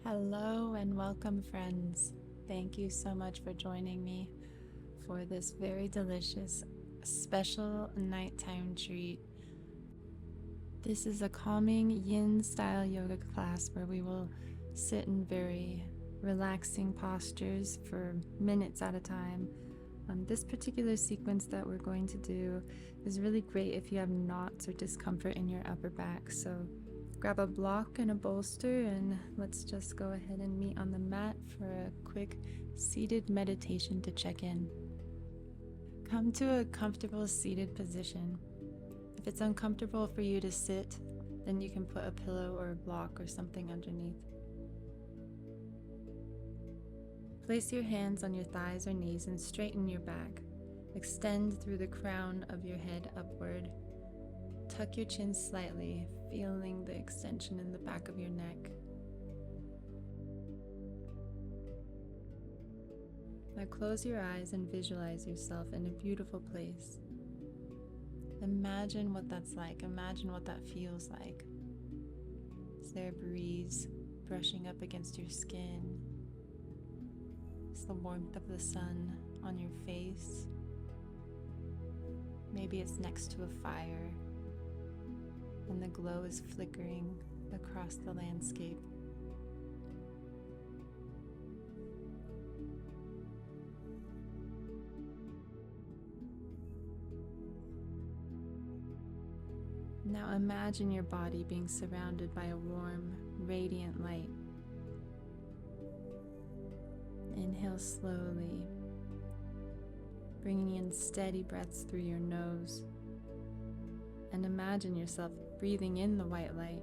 Hello and welcome, friends. Thank you so much for joining me for this very delicious, special nighttime treat. This is a calming yin style yoga class where we will sit in very relaxing postures for minutes at a time. This particular sequence that we're going to do is really great if you have knots or discomfort in your upper back. So grab a block and a bolster and let's just go ahead and meet on the mat for a quick seated meditation to check in. Come to a comfortable seated position. If it's uncomfortable for you to sit, then you can put a pillow or a block or something underneath. Place your hands on your thighs or knees and straighten your back. Extend through the crown of your head upward. Tuck your chin slightly, feeling the extension in the back of your neck. Now close your eyes and visualize yourself in a beautiful place. Imagine what that's like. Imagine what that feels like. Is there a breeze brushing up against your skin? Is the warmth of the sun on your face? Maybe it's next to a fire and the glow is flickering across the landscape. Now imagine your body being surrounded by a warm, radiant light. Inhale slowly, bringing in steady breaths through your nose. And imagine yourself breathing in the white light.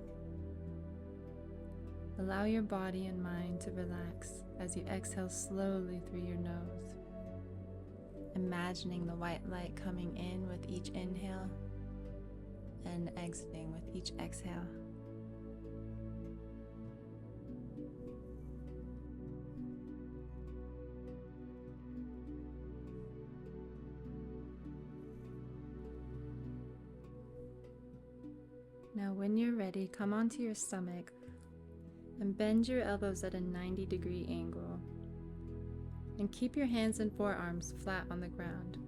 Allow your body and mind to relax as you exhale slowly through your nose. Imagining the white light coming in with each inhale and exiting with each exhale. Now when you're ready, come onto your stomach and bend your elbows at a 90-degree angle. And keep your hands and forearms flat on the ground.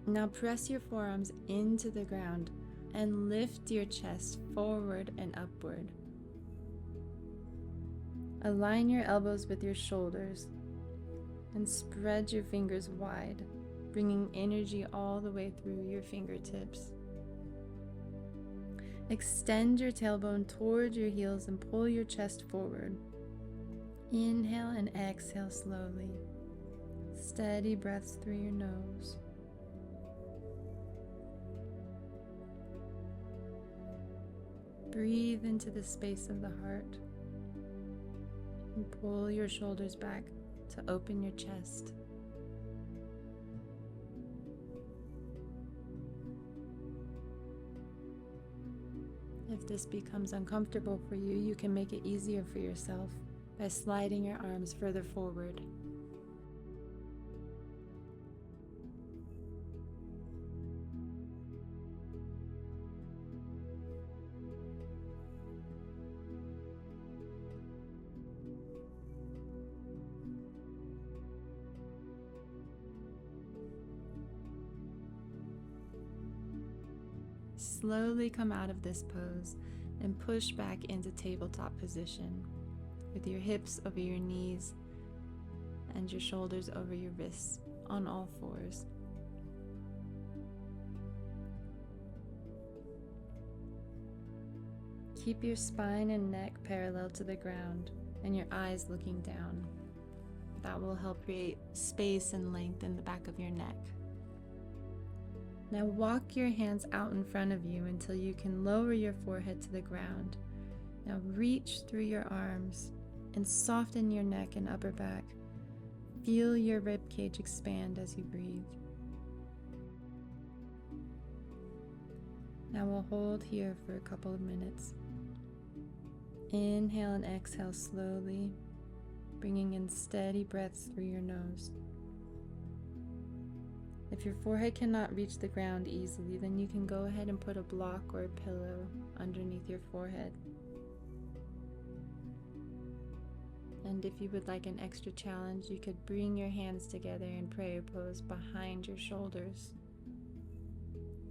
Now press your forearms into the ground and lift your chest forward and upward. Align your elbows with your shoulders and spread your fingers wide, bringing energy all the way through your fingertips. Extend your tailbone toward your heels and pull your chest forward. Inhale and exhale slowly. Steady breaths through your nose. Breathe into the space of the heart and pull your shoulders back to open your chest. If this becomes uncomfortable for you, you can make it easier for yourself by sliding your arms further forward. Slowly come out of this pose and push back into tabletop position with your hips over your knees and your shoulders over your wrists on all fours. Keep your spine and neck parallel to the ground and your eyes looking down. That will help create space and length in the back of your neck. Now walk your hands out in front of you until you can lower your forehead to the ground. Now reach through your arms and soften your neck and upper back. Feel your rib cage expand as you breathe. Now we'll hold here for a couple of minutes. Inhale and exhale slowly, bringing in steady breaths through your nose. If your forehead cannot reach the ground easily, then you can go ahead and put a block or a pillow underneath your forehead. And if you would like an extra challenge, you could bring your hands together in prayer pose behind your shoulders.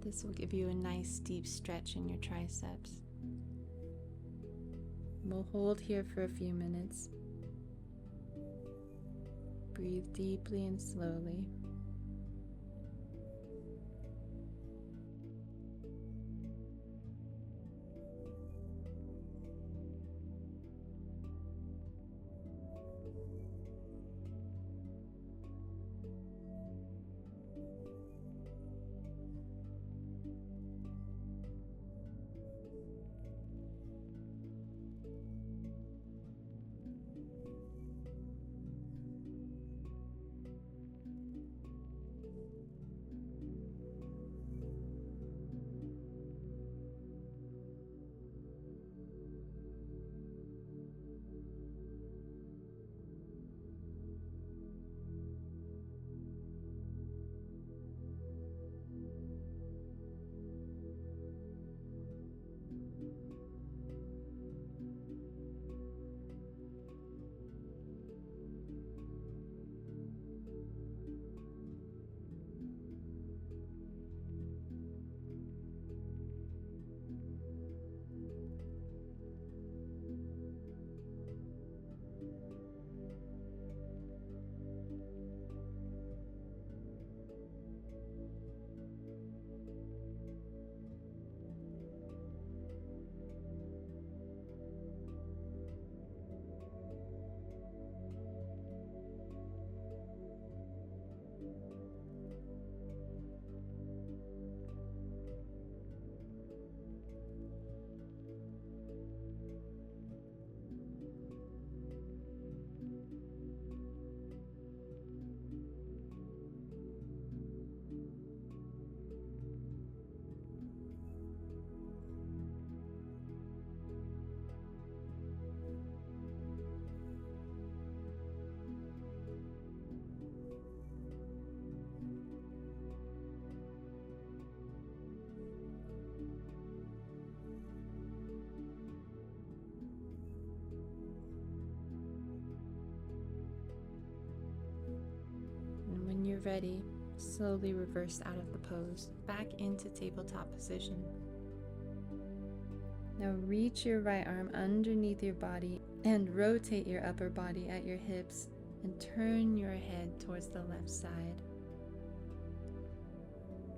This will give you a nice deep stretch in your triceps. We'll hold here for a few minutes. Breathe deeply and slowly. And when you're ready, slowly reverse out of the pose, back into tabletop position. Now reach your right arm underneath your body and rotate your upper body at your hips and turn your head towards the left side.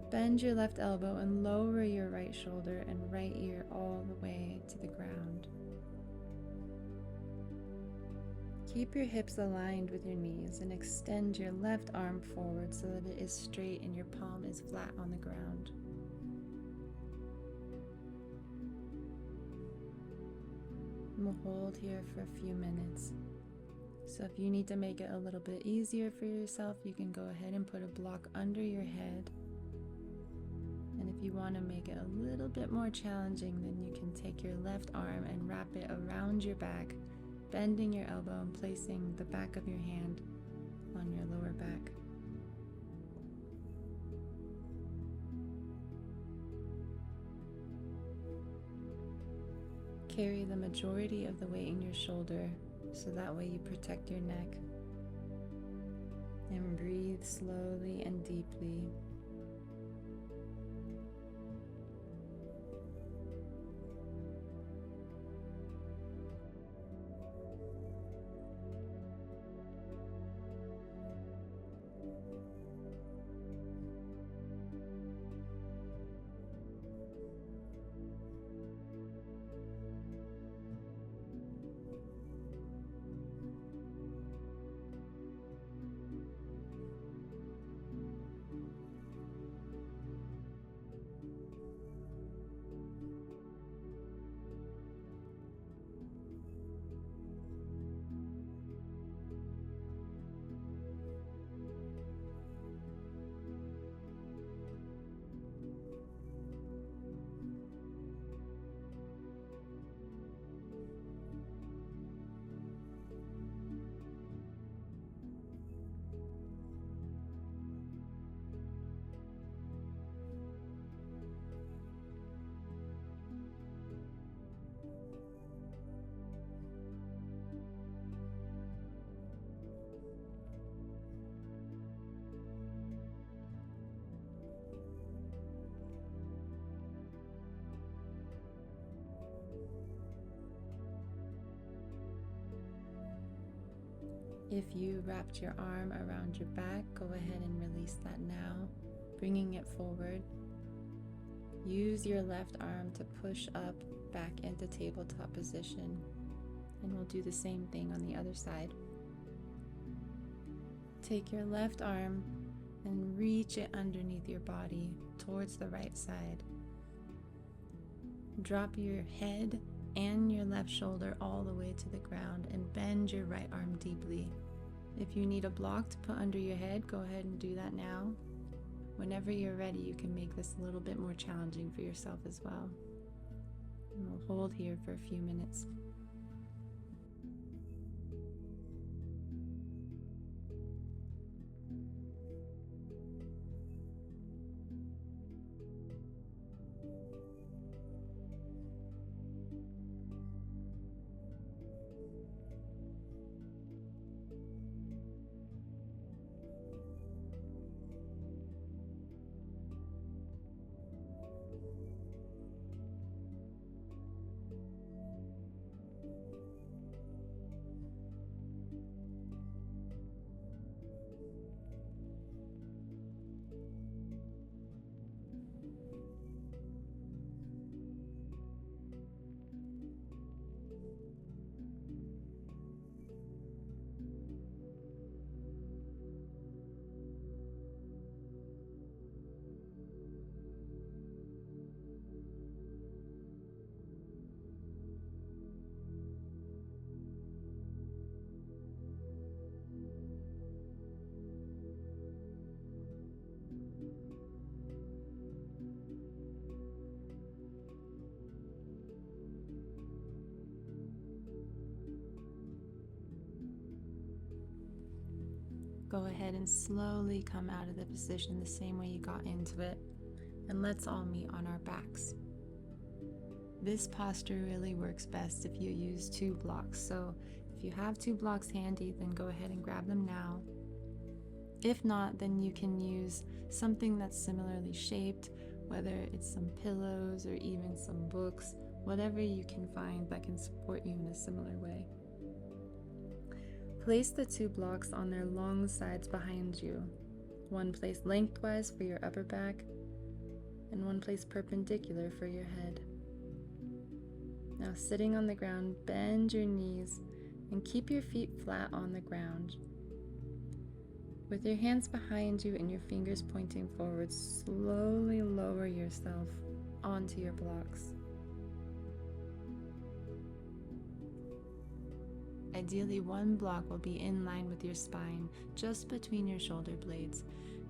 Bend your left elbow and lower your right shoulder and right ear all the way to the ground. Keep your hips aligned with your knees and extend your left arm forward so that it is straight and your palm is flat on the ground. And we'll hold here for a few minutes. So if you need to make it a little bit easier for yourself, you can go ahead and put a block under your head. And if you want to make it a little bit more challenging, then you can take your left arm and wrap it around your back, bending your elbow and placing the back of your hand on your lower back. Carry the majority of the weight in your shoulder so that way you protect your neck. And breathe slowly and deeply. If you wrapped your arm around your back, go ahead and release that now, bringing it forward. Use your left arm to push up back into tabletop position, and we'll do the same thing on the other side. Take your left arm and reach it underneath your body towards the right side. Drop your head and your left shoulder all the way to the ground and bend your right arm deeply. If you need a block to put under your head, go ahead and do that now. Whenever you're ready, you can make this a little bit more challenging for yourself as well. And we'll hold here for a few minutes. Go ahead and slowly come out of the position the same way you got into it, and let's all meet on our backs. This posture really works best if you use 2 blocks, so if you have 2 blocks handy, then go ahead and grab them now. If not, then you can use something that's similarly shaped, whether it's some pillows or even some books, whatever you can find that can support you in a similar way. Place the 2 blocks on their long sides behind you, one placed lengthwise for your upper back, and one placed perpendicular for your head. Now, sitting on the ground, bend your knees and keep your feet flat on the ground. With your hands behind you and your fingers pointing forward, slowly lower yourself onto your blocks. Ideally, one block will be in line with your spine, just between your shoulder blades,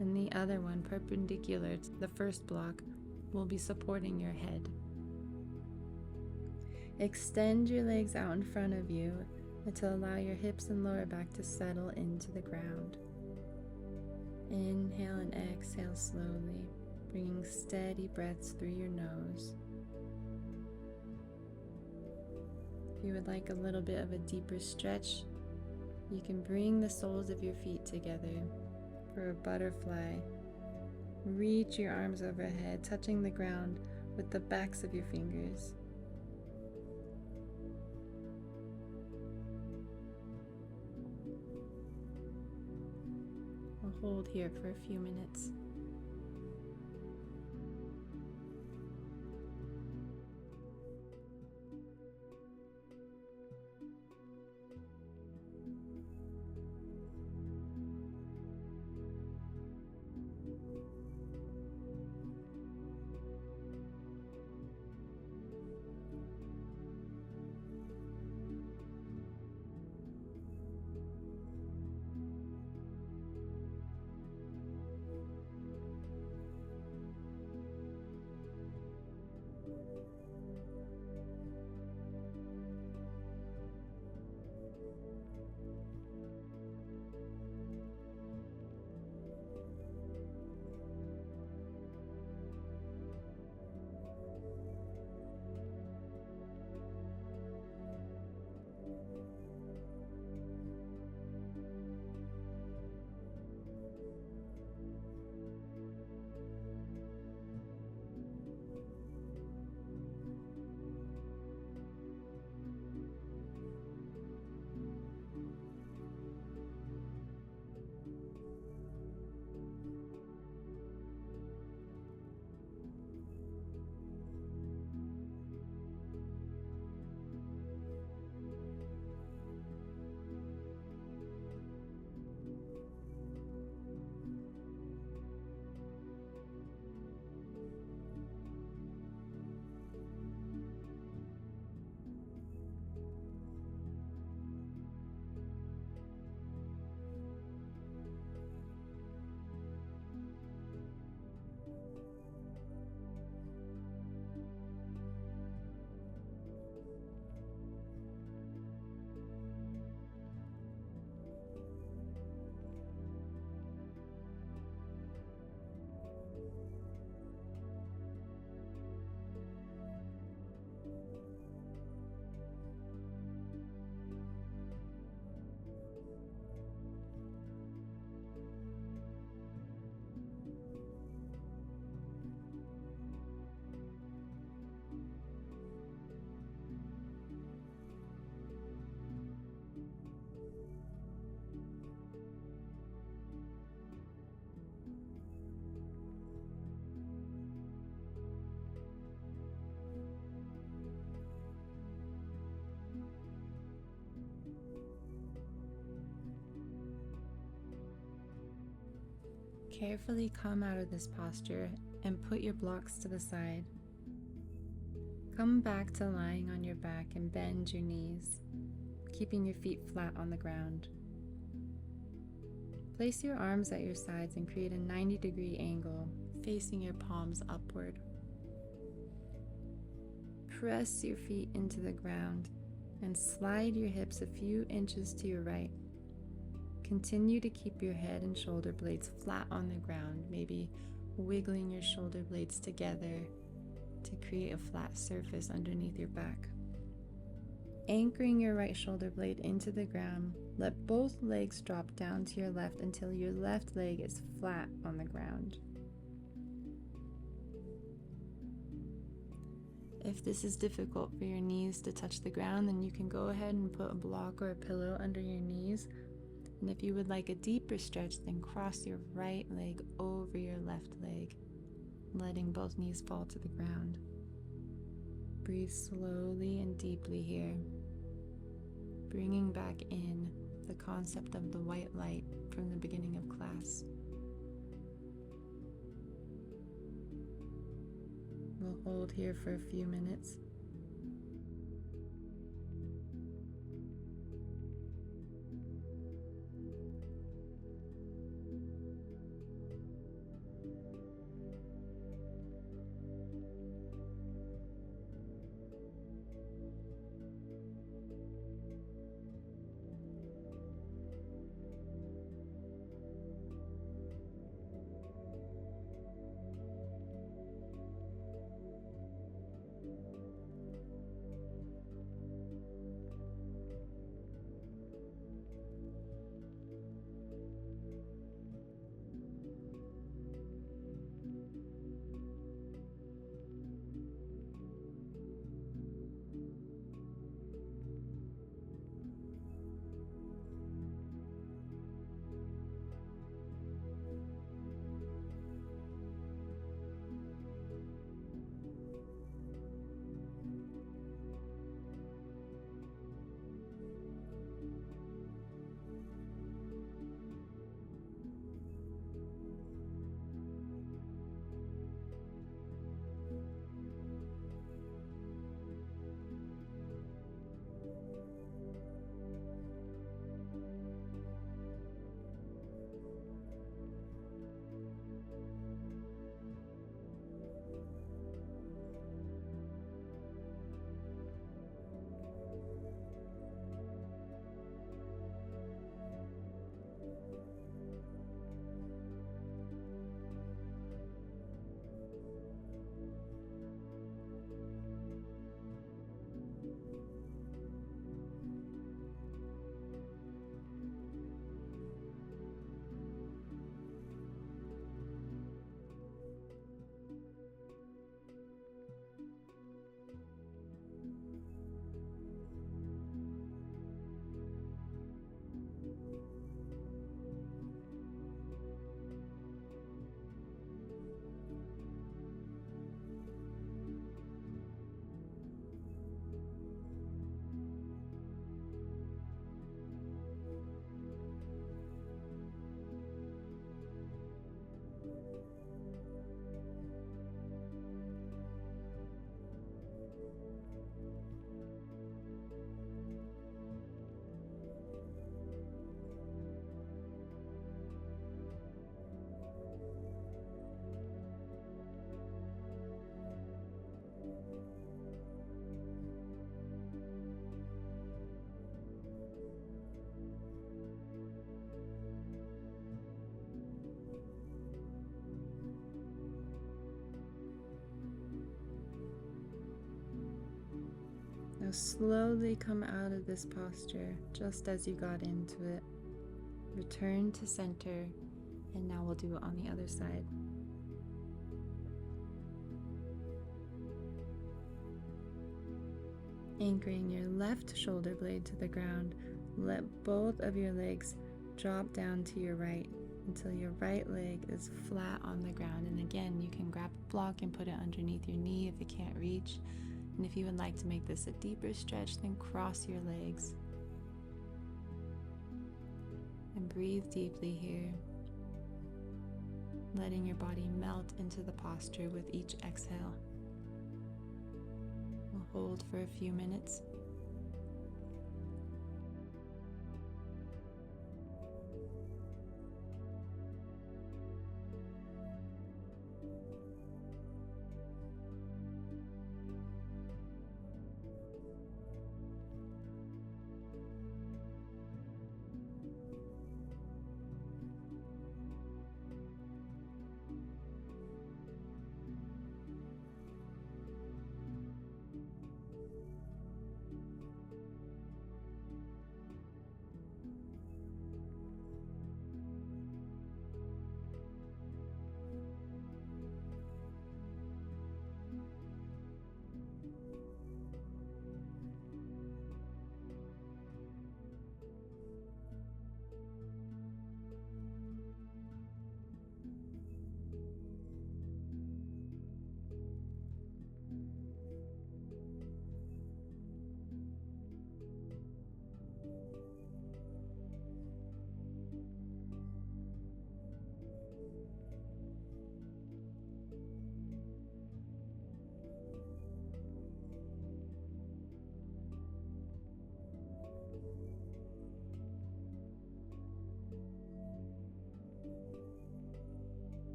and the other one, perpendicular to the first block, will be supporting your head. Extend your legs out in front of you to allow your hips and lower back to settle into the ground. Inhale and exhale slowly, bringing steady breaths through your nose. If you would like a little bit of a deeper stretch, you can bring the soles of your feet together for a butterfly. Reach your arms overhead, touching the ground with the backs of your fingers. I'll hold here for a few minutes. Carefully come out of this posture and put your blocks to the side. Come back to lying on your back and bend your knees, keeping your feet flat on the ground. Place your arms at your sides and create a 90-degree angle, facing your palms upward. Press your feet into the ground and slide your hips a few inches to your right. Continue to keep your head and shoulder blades flat on the ground, maybe wiggling your shoulder blades together to create a flat surface underneath your back. Anchoring your right shoulder blade into the ground, let both legs drop down to your left until your left leg is flat on the ground. If this is difficult for your knees to touch the ground, then you can go ahead and put a block or a pillow under your knees. And if you would like a deeper stretch, then cross your right leg over your left leg, letting both knees fall to the ground. Breathe slowly and deeply here, bringing back in the concept of the white light from the beginning of class. We'll hold here for a few minutes. Now slowly come out of this posture just as you got into it. Return to center, and now we'll do it on the other side. Anchoring your left shoulder blade to the ground, let both of your legs drop down to your right until your right leg is flat on the ground. And again, you can grab a block and put it underneath your knee if it can't reach. And if you would like to make this a deeper stretch, then cross your legs. And breathe deeply here. letting your body melt into the posture with each exhale. We'll hold for a few minutes.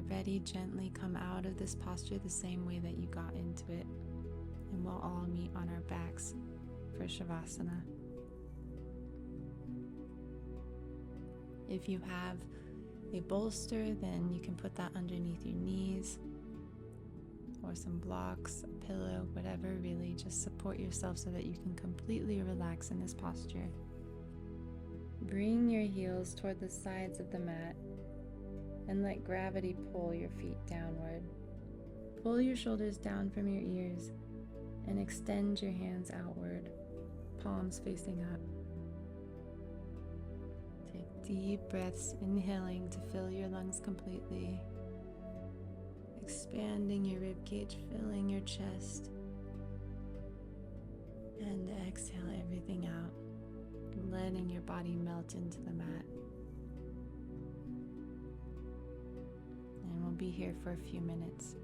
Ready, gently come out of this posture the same way that you got into it, and we'll all meet on our backs for Shavasana. If you have a bolster, then you can put that underneath your knees, or some blocks, a pillow, whatever. Really just support yourself so that you can completely relax in this posture. Bring your heels toward the sides of the mat and let gravity pull your feet downward. Pull your shoulders down from your ears and extend your hands outward, palms facing up. Take deep breaths, inhaling to fill your lungs completely, expanding your rib cage, filling your chest, and exhale everything out, letting your body melt into the mat. And we'll be here for a few minutes.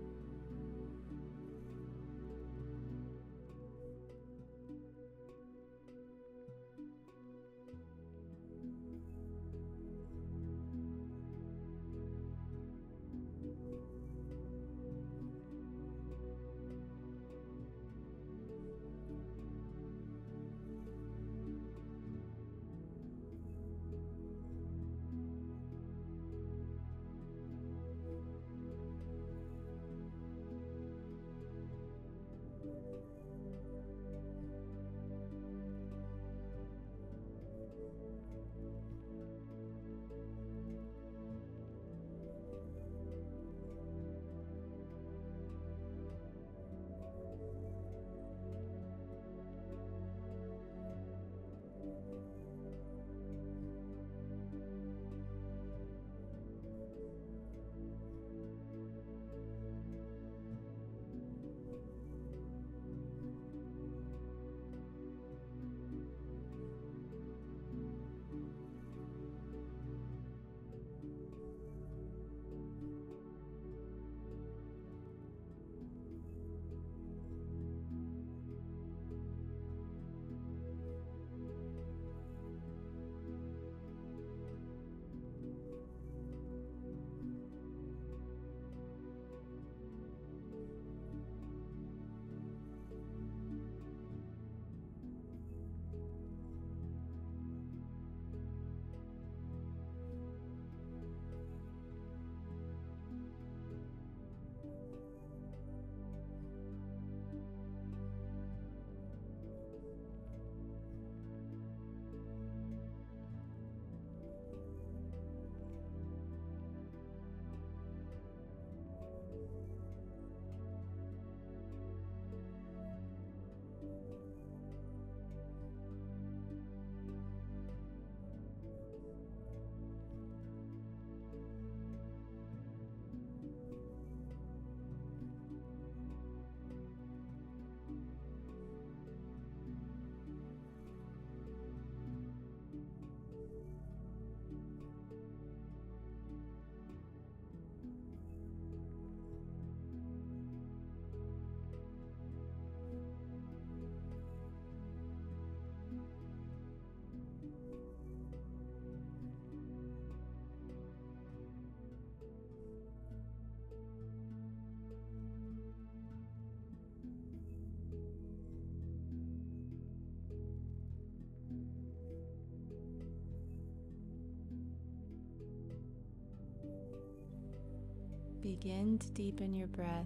begin to deepen your breath,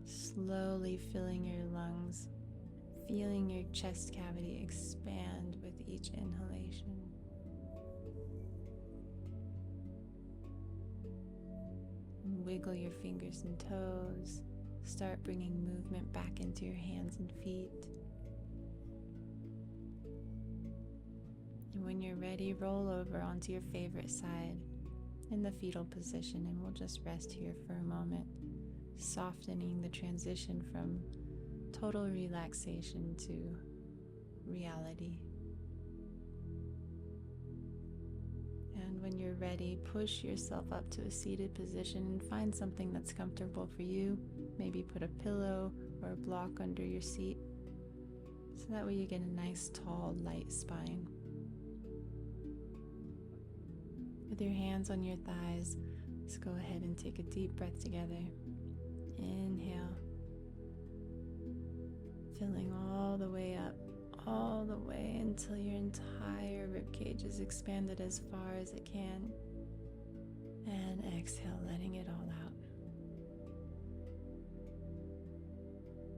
slowly filling your lungs, feeling your chest cavity expand with each inhalation. Wiggle your fingers and toes. Start bringing movement back into your hands and feet. And when you're ready, roll over onto your favorite side in the fetal position, and we'll just rest here for a moment, softening the transition from total relaxation to reality. And when you're ready, push yourself up to a seated position and find something that's comfortable for you. Maybe put a pillow or a block under your seat, so that way you get a nice, tall, light spine. With your hands on your thighs, let's go ahead and take a deep breath together. Inhale, filling all the way up, all the way until your entire ribcage is expanded as far as it can. And exhale, letting it all out.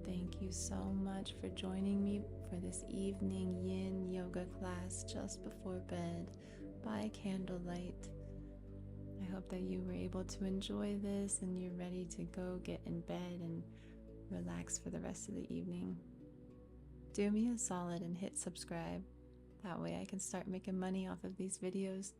Thank you so much for joining me for this evening yin yoga class just before bed by candlelight. I hope that you were able to enjoy this and you're ready to go get in bed and relax for the rest of the evening. Do me a solid and hit subscribe. That way I can start making money off of these videos.